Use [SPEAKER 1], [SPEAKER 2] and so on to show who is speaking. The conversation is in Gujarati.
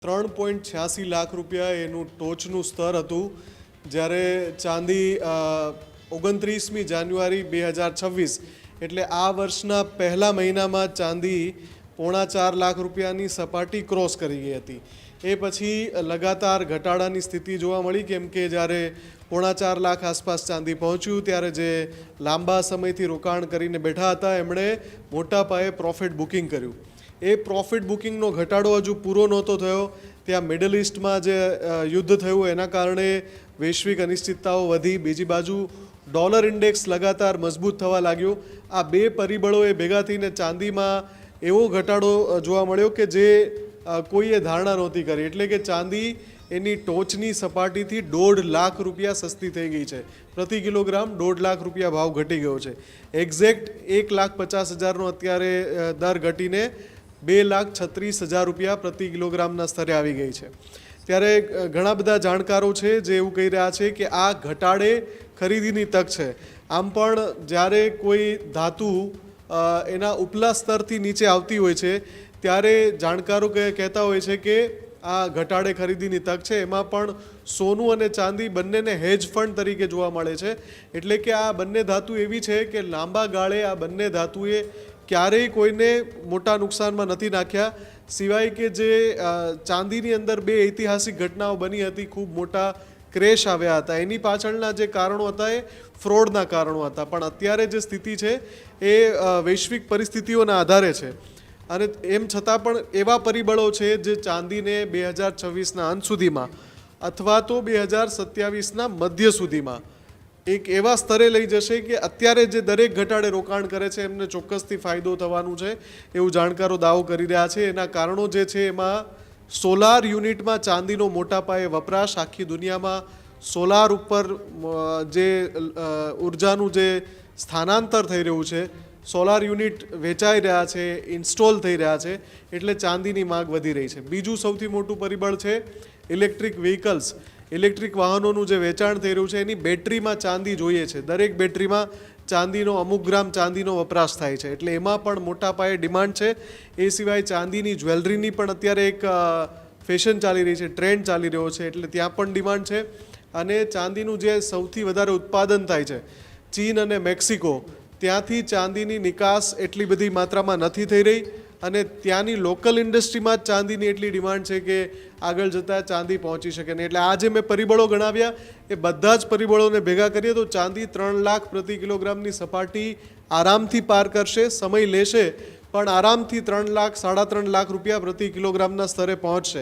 [SPEAKER 1] 3.86 લાખ રૂપિયા એનું ટોચનું સ્તર હતું જ્યારે ચાંદી 29મી જાન્યુઆરી 2026 એટલે આ વર્ષના પહેલા મહિનામાં ચાંદી 4.5 લાખ રૂપિયાની સપાટી ક્રોસ કરી ગઈ હતી। એ પછી લગાતાર ઘટાડાની સ્થિતિ જોવા મળી કેમ કે જ્યારે 4.5 લાખ આસપાસ ચાંદી પહોંચ્યું ત્યારે જે લાંબા સમયથી રોકાણ કરીને બેઠા હતા એમણે મોટા પાયે પ્રોફિટ બુકિંગ કર્યું। એ પ્રોફિટ બુકિંગનો ઘટાડો હજુ પૂરો નહોતો થયો, ત્યાં મિડલ ઇસ્ટમાં જે યુદ્ધ થયું એના કારણે વૈશ્વિક અનિશ્ચિતતાઓ વધી, બીજી બાજુ ડોલર ઇન્ડેક્સ લગાતાર મજબૂત થવા લાગ્યો। આ બે પરિબળોએ ભેગા થઈને ચાંદીમાં એવો ઘટાડો જોવા મળ્યો કે જે કોઈએ ધારણા નહોતી કરી, એટલે કે ચાંદી એની ટોચની સપાટીથી 1.5 લાખ રૂપિયા સસ્તી થઈ ગઈ છે। પ્રતિ કિલોગ્રામ 1.5 લાખ રૂપિયા ભાવ ઘટી ગયો છે। એક્ઝેક્ટ 1,50,000નો અત્યારે દર ઘટીને 2,36,000 રૂપિયા પ્રતિ કિલોગ્રામના સ્તરે આવી ગઈ છે। ત્યારે ઘણા બધા જાણકારો છે જે એવું કહી રહ્યા છે કે આ ઘટાડે ખરીદીની તક છે। આમ પણ જ્યારે કોઈ ધાતુ એના ઉપલા સ્તરથી નીચે આવતી હોય છે ત્યારે જાણકારો કહેતા હોય છે કે આ ઘટાડે ખરીદીની તક છે। એમાં પણ સોનું અને ચાંદી બંનેને હેજ ફંડ તરીકે જોવા મળે છે, એટલે કે આ બંને ધાતુ એવી છે કે લાંબા ગાળે આ બંને ધાતુએ ક્યારેય કોઈને મોટા નુકસાનમાં નથી નાખ્યા, સિવાય કે જે ચાંદીની અંદર બે ઐતિહાસિક ઘટનાઓ બની હતી, ખૂબ મોટા ક્રેશ આવ્યા હતા, એની પાછળના જે કારણો હતા એ ફ્રોડના કારણો હતા। પણ અત્યારે જે સ્થિતિ છે એ વૈશ્વિક પરિસ્થિતિઓના આધારે છે અને એમ છતાં પણ એવા પરિબળો છે જે ચાંદીને 2026ના અંત સુધીમાં અથવા તો 2027ના મધ્ય સુધીમાં એક એવા સ્તરે લઈ જશે કે અત્યારે જે દરેક ઘટાડે રોકાણ કરે છે એમને ચોક્કસથી ફાયદો થવાનું છે એવું જાણકારો દાવો કરી રહ્યા છે। એના કારણો જે છે એમાં સોલાર યુનિટમાં ચાંદીનો મોટા પાયે વપરાશ, આખી દુનિયામાં સોલાર ઉપર જે ઉર્જાનું જે સ્થાનાંતર થઈ રહ્યું છે, સોલાર યુનિટ વેચાઈ રહ્યા છે, ઇન્સ્ટોલ થઈ રહ્યા છે, એટલે ચાંદીની માંગ વધી રહી છે। બીજું સૌથી મોટું પરિબળ છે ઇલેક્ટ્રિક વ્હીકલ્સ, ઇલેક્ટ્રિક વાહનોનું જે વેચાણ થઈ રહ્યું છે એની બેટરીમાં ચાંદી જોઈએ છે, દરેક બેટરીમાં ચાંદીનો અમુક ગ્રામ ચાંદીનો વપરાશ થાય છે, એટલે એમાં પણ મોટા પાયે ડિમાન્ડ છે। એ સિવાય ચાંદીની જ્વેલરીની પણ અત્યારે એક ફેશન ચાલી રહી છે, ટ્રેન્ડ ચાલી રહ્યો છે, એટલે ત્યાં પણ ડિમાન્ડ છે। અને ચાંદીનું જે સૌથી વધારે ઉત્પાદન થાય છે ચીન અને મેક્સિકો, ત્યાંથી ચાંદીની નિકાસ એટલી બધી માત્રામાં નથી થઈ રહી અને ત્યાંની લોકલ ઇન્ડસ્ટ્રીમાં જ ચાંદીની એટલી ડિમાન્ડ છે કે આગળ જતાં ચાંદી પહોંચી શકે નહીં। એટલે આ જે મેં પરિબળો ગણાવ્યા એ બધા જ પરિબળોને ભેગા કરીએ તો ચાંદી 3 લાખ પ્રતિ કિલોગ્રામની સપાટી આરામથી પાર કરશે, સમય લેશે પણ આરામથી 3 લાખ 3.5 લાખ રૂપિયા પ્રતિ કિલોગ્રામના સ્તરે પહોંચશે।